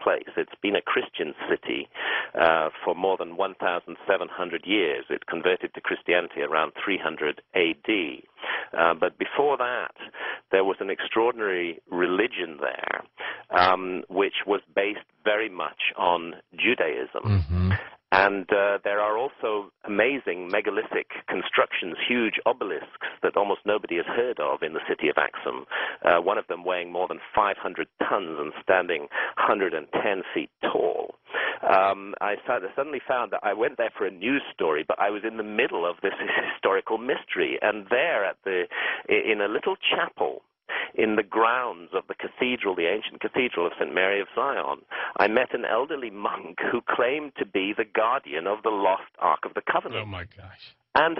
place. It's been a Christian city for more than 1,700 years. It converted to Christianity around 300 A.D. But before that, there was an extraordinary religion there, which was based very much on Judaism. Mm-hmm. And there are also amazing megalithic constructions, huge obelisks that almost nobody has heard of in the city of Axum, one of them weighing more than 500 tons and standing 110 feet tall. I suddenly found that I went there for a news story, but I was in the middle of this historical mystery, and there in a little chapel in the grounds of the cathedral, the ancient cathedral of St. Mary of Zion, I met an elderly monk who claimed to be the guardian of the lost Ark of the Covenant. Oh, my gosh. And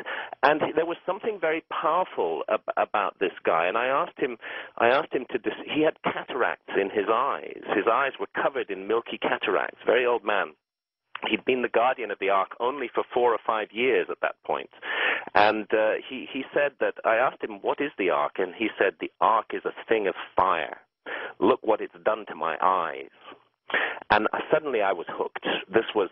there was something very powerful about this guy, and I asked him he had cataracts in his eyes. His eyes were covered in milky cataracts, very old man. He'd been the guardian of the Ark only for 4 or 5 years at that point. And he said that, I asked him, what is the Ark? And he said, the Ark is a thing of fire. Look what it's done to my eyes. And suddenly I was hooked. This was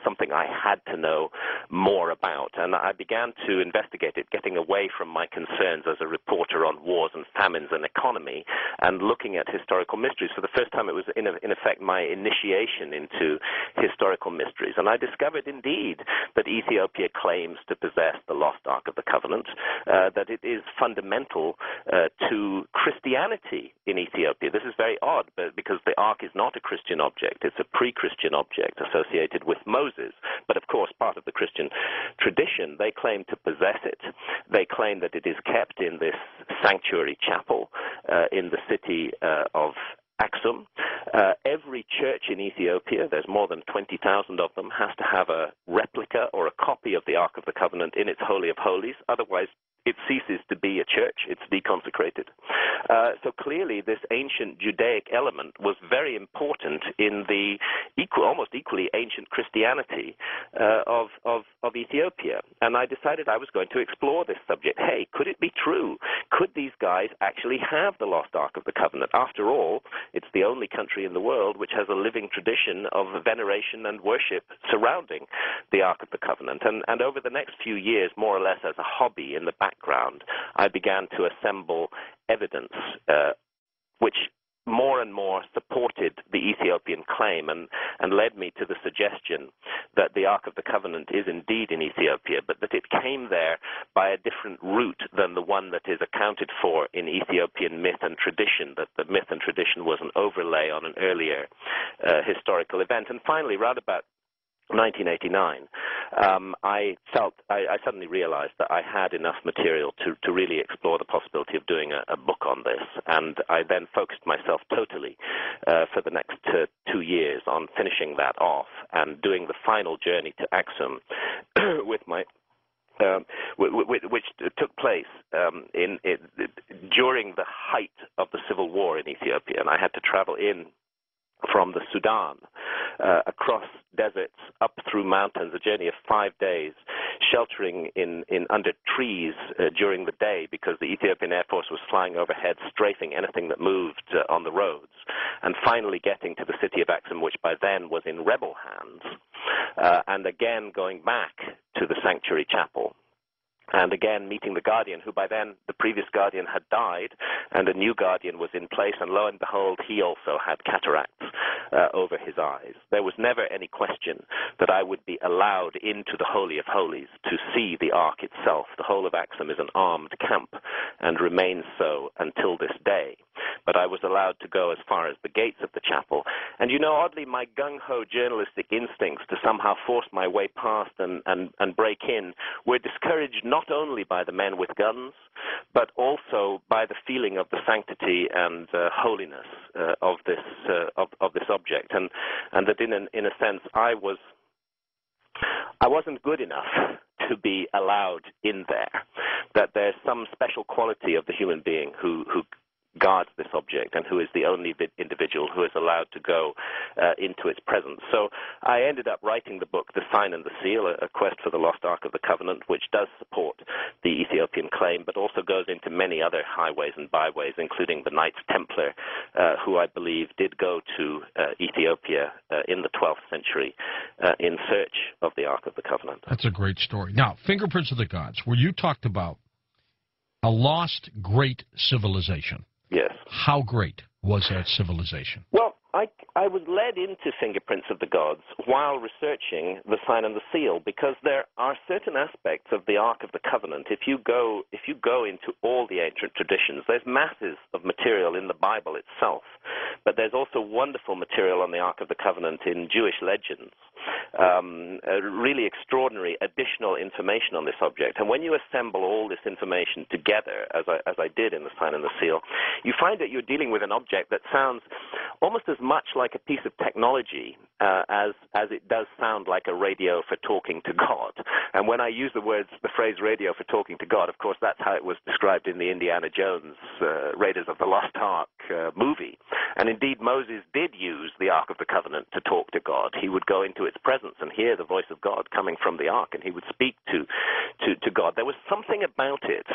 something I had to know more about, and I began to investigate it, getting away from my concerns as a reporter on wars and famines and economy, and looking at historical mysteries. For the first time, it was in effect my initiation into historical mysteries, and I discovered indeed that Ethiopia claims to possess the lost Ark of the Covenant, that it is fundamental to Christianity in Ethiopia. This is very odd, but because the Ark is not a Christian object. It's a pre-Christian object associated with Moses. But of course, part of the Christian tradition, they claim to possess it. They claim that it is kept in this sanctuary chapel in the city of Axum. Every church in Ethiopia, there's more than 20,000 of them, has to have a replica or a copy of the Ark of the Covenant in its Holy of Holies. Otherwise, it ceases to be a church. It's deconsecrated. So clearly, this ancient Judaic element was very important in the almost equally ancient Christianity of Ethiopia. And I decided I was going to explore this subject. Hey, could it be true? Could these guys actually have the lost Ark of the Covenant? After all, it's the only country in the world which has a living tradition of veneration and worship surrounding the Ark of the Covenant. And over the next few years, more or less as a hobby in the background, I began to assemble evidence which more and more supported the Ethiopian claim and led me to the suggestion that the Ark of the Covenant is indeed in Ethiopia, but that it came there by a different route than the one that is accounted for in Ethiopian myth and tradition, that the myth and tradition was an overlay on an earlier historical event. And finally, round about 1989, I suddenly realized that I had enough material to really explore the possibility of doing a book on this, and I then focused myself totally for the next 2 years on finishing that off and doing the final journey to Axum with my which took place during the height of the civil war in Ethiopia, and I had to travel in from the Sudan, across deserts, up through mountains, a journey of 5 days, sheltering in under trees during the day because the Ethiopian Air Force was flying overhead, strafing anything that moved on the roads, and finally getting to the city of Axum, which by then was in rebel hands, and again going back to the sanctuary chapel. And again, meeting the guardian, who by then, the previous guardian had died, and a new guardian was in place, and lo and behold, he also had cataracts over his eyes. There was never any question that I would be allowed into the Holy of Holies to see the Ark itself. The whole of Axum is an armed camp, and remains so until this day. But I was allowed to go as far as the gates of the chapel. And you know, oddly, my gung-ho journalistic instincts to somehow force my way past and break in were discouraged not only by the men with guns, but also by the feeling of the sanctity and holiness of this object, and that in a sense I wasn't good enough to be allowed in there. That there's some special quality of the human being who guards this object and who is the only individual who is allowed to go into its presence. So I ended up writing the book, The Sign and the Seal, a quest for the lost Ark of the Covenant, which does support the Ethiopian claim, but also goes into many other highways and byways, including the Knights Templar, who I believe did go to Ethiopia in the 12th century in search of the Ark of the Covenant. That's a great story. Now, Fingerprints of the Gods, where you talked about a lost great civilization. Yes. How great was that civilization? Well, I was led into Fingerprints of the Gods while researching The Sign and the Seal, because there are certain aspects of the Ark of the Covenant. If you go into all the ancient traditions, there's masses of material in the Bible itself, but there's also wonderful material on the Ark of the Covenant in Jewish legends. Really extraordinary additional information on this object. And when you assemble all this information together, as I did in The Sign and the Seal, you find that you're dealing with an object that sounds almost as much like a piece of technology as it does sound like a radio for talking to God. And when I use the phrase radio for talking to God, of course, that's how it was described in the Indiana Jones Raiders of the Lost Ark movie. And indeed, Moses did use the Ark of the Covenant to talk to God. He would go into its presence and hear the voice of God coming from the Ark, and he would speak to God. There was something about it,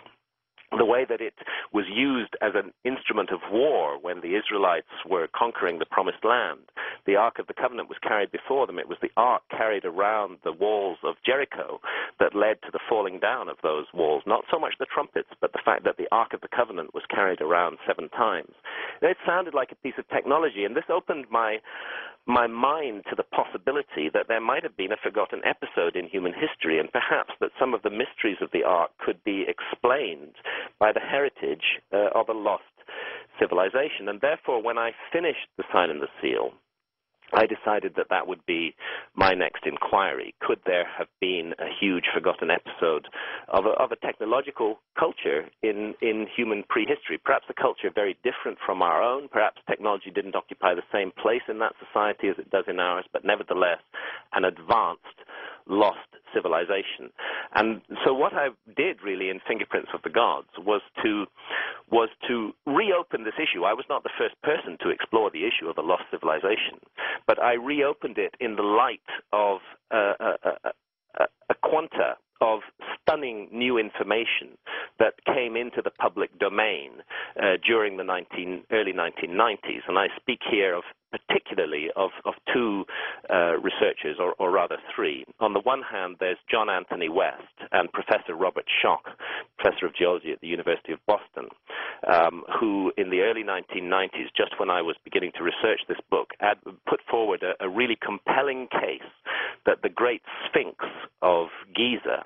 the way that it was used as an instrument of war when the Israelites were conquering the Promised Land. The Ark of the Covenant was carried before them. It was the Ark carried around the walls of Jericho that led to the falling down of those walls. Not so much the trumpets, but the fact that the Ark of the Covenant was carried around 7 times. It sounded like a piece of technology, and this opened my mind to the possibility that there might have been a forgotten episode in human history, and perhaps that some of the mysteries of the Ark could be explained by the heritage of a lost civilization. And therefore, when I finished The Sign and the Seal, I decided that that would be my next inquiry. Could there have been a huge forgotten episode of a technological culture in human prehistory? Perhaps a culture very different from our own. Perhaps technology didn't occupy the same place in that society as it does in ours, but nevertheless an advanced, lost civilization. And so what I did really in Fingerprints of the Gods was to reopen this issue. I was not the first person to explore the issue of a lost civilization, but I reopened it in the light of a quanta of stunning new information that came into the public domain during the early 1990s. And I speak here particularly of 2 researchers, or rather 3. On the one hand, there's John Anthony West and Professor Robert Schoch, professor of geology at the University of Boston, who in the early 1990s, just when I was beginning to research this book, had put forward a really compelling case that the Great Sphinx of Giza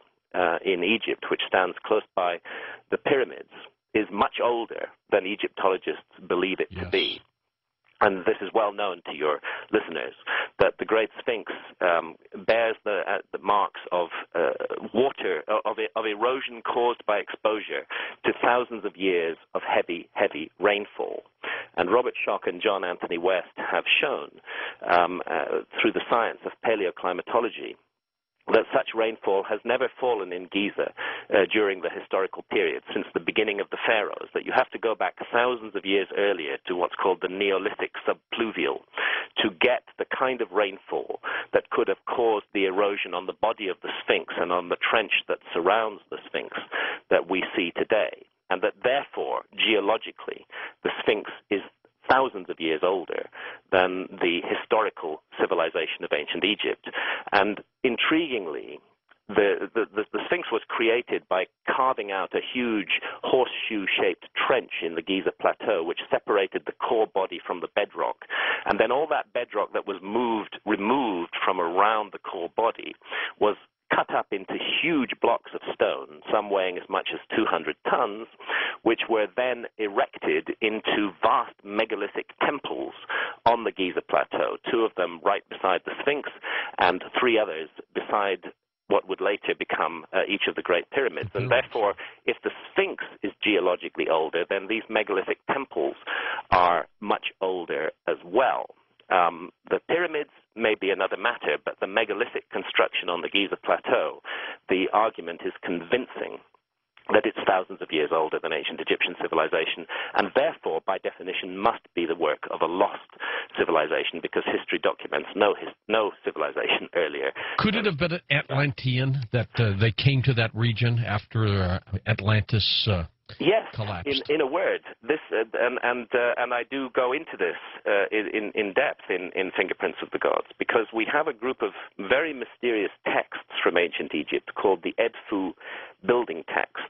in Egypt, which stands close by the pyramids, is much older than Egyptologists believe it to be. And this is well known to your listeners, that the Great Sphinx bears the marks of water, of erosion caused by exposure to thousands of years of heavy, heavy rainfall. And Robert Schoch and John Anthony West have shown through the science of paleoclimatology that such rainfall has never fallen in Giza during the historical period, since the beginning of the pharaohs, that you have to go back thousands of years earlier to what's called the Neolithic subpluvial to get the kind of rainfall that could have caused the erosion on the body of the Sphinx and on the trench that surrounds the Sphinx that we see today. And that therefore, geologically, the Sphinx is thousands of years older than the historical civilization of ancient Egypt. And intriguingly, the Sphinx was created by carving out a huge horseshoe-shaped trench in the Giza Plateau, which separated the core body from the bedrock. And then all that bedrock that was removed from around the core body was cut up into huge blocks of stone, some weighing as much as 200 tons, which were then erected into vast megalithic temples on the Giza Plateau, 2 of them right beside the Sphinx and 3 others beside what would later become each of the Great Pyramids. And therefore, if the Sphinx is geologically older, then these megalithic temples are much older as well. The pyramids may be another matter, but the megalithic construction on the Giza Plateau, the argument is convincing that it's thousands of years older than ancient Egyptian civilization, and therefore, by definition, must be the work of a lost civilization, because history documents no civilization earlier. Could it have been an Atlantean, that they came to that region after Atlantis yes, collapsed? in a word, this and I do go into this in depth in Fingerprints of the Gods, because we have a group of very mysterious texts from ancient Egypt called the Edfu building texts,